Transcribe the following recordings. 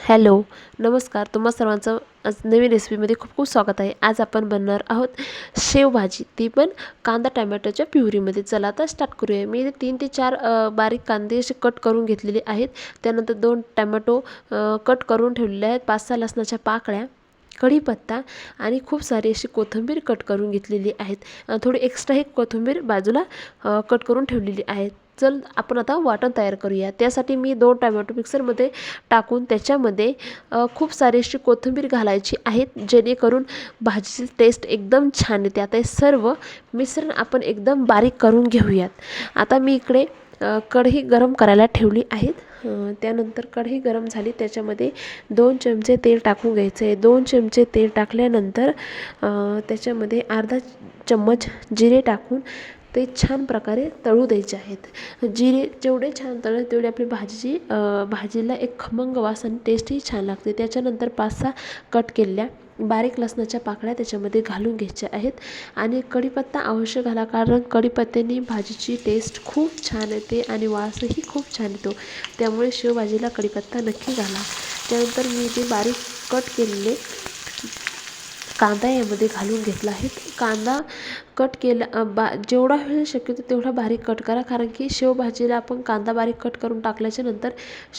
Hello, नमस्कार. तुम्हा सर्वांचं आज नवीन रेसिपीमध्ये खूप खूप स्वागत आहे. आज आपण बनवणार आहोत शेवभाजी, ती पण कांदा टोमॅटोच्या प्युरीमध्ये. चला आता स्टार्ट करूया. मी 3 ते 4 बारीक कांदे असे कट करून घेतलेले आहेत. त्यानंतर 2 टोमॅटो कट करून ठेवलेले आहेत. 5-6 लसणाच्या पाकळ्या, कढीपत्ता आणि खूप सारी अशी कोथिंबीर कट करून घेतलेली आहेत. थोडी एक्स्ट्रा ही कोथिंबीर बाजूला कट करून ठेवलेली आहे. चल आपण आता वाटण तयार करूया. त्यासाठी मी 2 टोमॅटो मिक्सरमध्ये टाकून त्याच्यामध्ये खूप सारी अशी कोथिंबीर घालायची आहेत, जेणेकरून भाजीची टेस्ट एकदम छान येते. आता हे सर्व मिश्रण आपण एकदम बारीक करून घेऊयात. आता मी इकडे कढई गरम करायला ठेवली आहेत. त्यानंतर कढई गरम झाली, त्याच्यामध्ये 2 चमचे तेल टाकून घ्यायचं आहे. 2 चमचे तेल टाकल्यानंतर त्याच्यामध्ये अर्धा चम्मच जिरे टाकून ते छान प्रकारे तळू द्यायचे आहेत. जिरे जेवढे छान तळले तेवढे आपली भाजीला एक खमंग वास आणि टेस्टही छान लागते. त्याच्यानंतर 5-6 कट केलेल्या बारीक लसणाच्या पाकळ्या त्याच्यामध्ये घालून घ्यायच्या आहेत आणि कढीपत्ता अवश्य घाला, कारण कढीपत्त्याने भाजीची टेस्ट खूप छान येते आणि वासही खूप छान येतो. त्यामुळे शेवभाजीला कढीपत्ता नक्की घाला. त्यानंतर मी जे बारीक कट केलेले कांदा यामध्ये घालून घेतला आहे. कांदा कट केला जेवढा होईल शक्यतो तेवढा बारीक कट करा, कारण की शेवभाजीला आपण कांदा बारीक कट करून टाकल्याच्या नंतर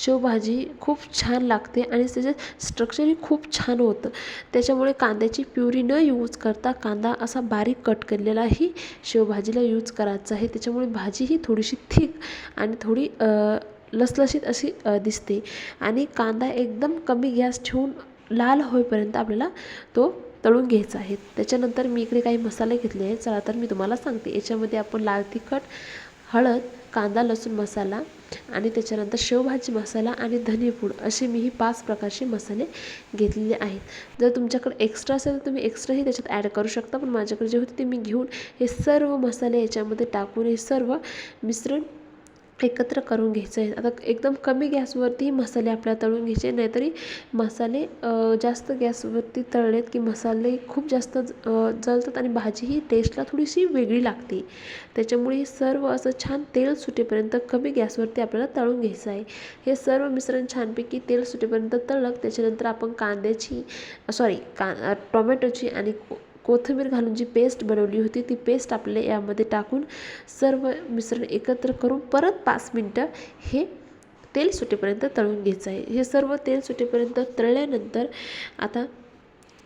शेवभाजी खूप छान लागते आणि त्याचं स्ट्रक्चरही खूप छान होतं. त्याच्यामुळे कांद्याची प्युरी न यूज करता कांदा असा बारीक कट केलेलाही शेवभाजीला यूज करायचा आहे. त्याच्यामुळे भाजी ही थोडीशी थिक आणि थोडी लसलशीत अशी दिसते आणि कांदा एकदम कमी गॅस ठेवून लाल होईपर्यंत आपल्याला तो तळून घ्यायचा आहे. त्याच्यानंतर मी इकडे काही मसाले घेतले आहेत. चला तर मी तुम्हाला सांगते. याच्यामध्ये आपण लाल तिखट, हळद, कांदा लसूण मसाला आणि त्याच्यानंतर शेवभाजी मसाला आणि धनेपूड असे मी ही 5 प्रकारचे मसाले घेतलेले आहेत. जर तुमच्याकडे एक्स्ट्रा असेल तर तुम्ही एक्स्ट्राही त्याच्यात ॲड करू शकता, पण माझ्याकडे जे होते ते मी घेऊन हे सर्व मसाले याच्यामध्ये टाकून हे सर्व मिश्रण एकत्र करून घ्यायचं आहे. आता एकदम कमी गॅसवरती मसाले आपल्याला तळून घ्यायचे, नाहीतरी मसाले जास्त गॅसवरती तळलेत की मसाले खूप जास्त जळतात आणि भाजी ही टेस्टला थोडीशी वेगळी लागते. त्याच्यामुळे हे सर्व असं छान तेल सुटेपर्यंत कमी गॅसवरती आपल्याला तळून घ्यायचं आहे. हे सर्व मिश्रण छानपैकी तेल सुटेपर्यंत तळलं. त्याच्यानंतर आपण टोमॅटोची आणि कोथिंबीर घालून जी पेस्ट बनवली होती ती पेस्ट आपल्याला यामध्ये टाकून सर्व मिश्रण एकत्र करून परत 5 मिनटं हे तेल सुटेपर्यंत तळून घ्यायचं आहे. हे सर्व तेल सुटेपर्यंत तळल्यानंतर आता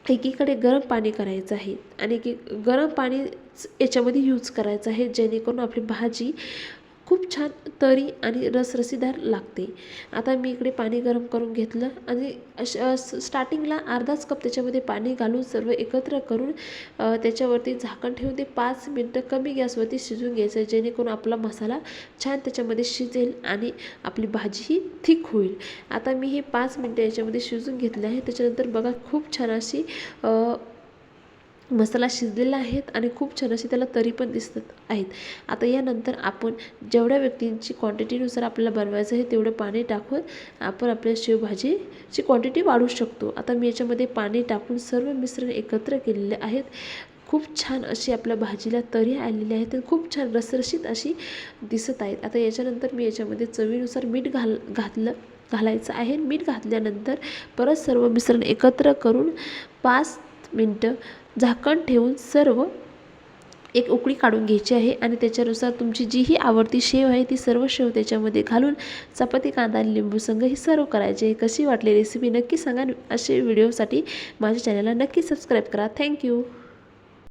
एकीकडे गरम पाणी करायचं आहे आणि गरम पाणी याच्यामध्ये यूज करायचं आहे, जेणेकरून आपली भाजी खूप छान तरी आणि रसरशीदार लागते. आता मी इकडे पाणी गरम करून घेतलं आणि स्टार्टिंगला अर्धाच कप त्याच्यामध्ये पाणी घालून सर्व एकत्र करून त्याच्यावरती झाकण ठेवून ते 5 मिनटं कमी गॅसवरती शिजून घ्यायचं आहे, जेणेकरून आपला मसाला छान त्याच्यामध्ये शिजेल आणि आपली भाजीही थिक होईल. आता मी हे 5 मिनटं याच्यामध्ये शिजून घेतले आहे. त्याच्यानंतर बघा खूप छान अशी मसाला शिजलेला आहेत आणि खूप छान अशी त्याला तरी पण दिसत आहेत. आता यानंतर आपण जेवढ्या व्यक्तींची क्वांटिटीनुसार आपल्याला बनवायचं आहे तेवढं पाणी टाकून आपण आपल्या शेवभाजीची क्वांटिटी वाढवू शकतो. आता मी याच्यामध्ये पाणी टाकून सर्व मिश्रण एकत्र केलेले आहेत. खूप छान अशी आपल्या भाजीला तरी आलेली आहेत आणि खूप छान रसरशीत अशी दिसत आहेत. आता याच्यानंतर मी याच्यामध्ये चवीनुसार मीठ घालायचं आहे. मीठ घातल्यानंतर परत सर्व मिश्रण एकत्र करून 5 मिनटं झाकण ठेवून सर्व एक उकळी काढून घ्यायची आहे आणि त्याच्यानुसार तुमची जी ही आवडती शेव आहे ती सर्व शेव त्याच्यामध्ये घालून चपाती, कांदा आणि लिंबू संग ही सर्व करायची आहे. कशी वाटली रेसिपी नक्की सांगा. असे व्हिडिओसाठी माझ्या चॅनलला नक्की सबस्क्राईब करा. थँक्यू.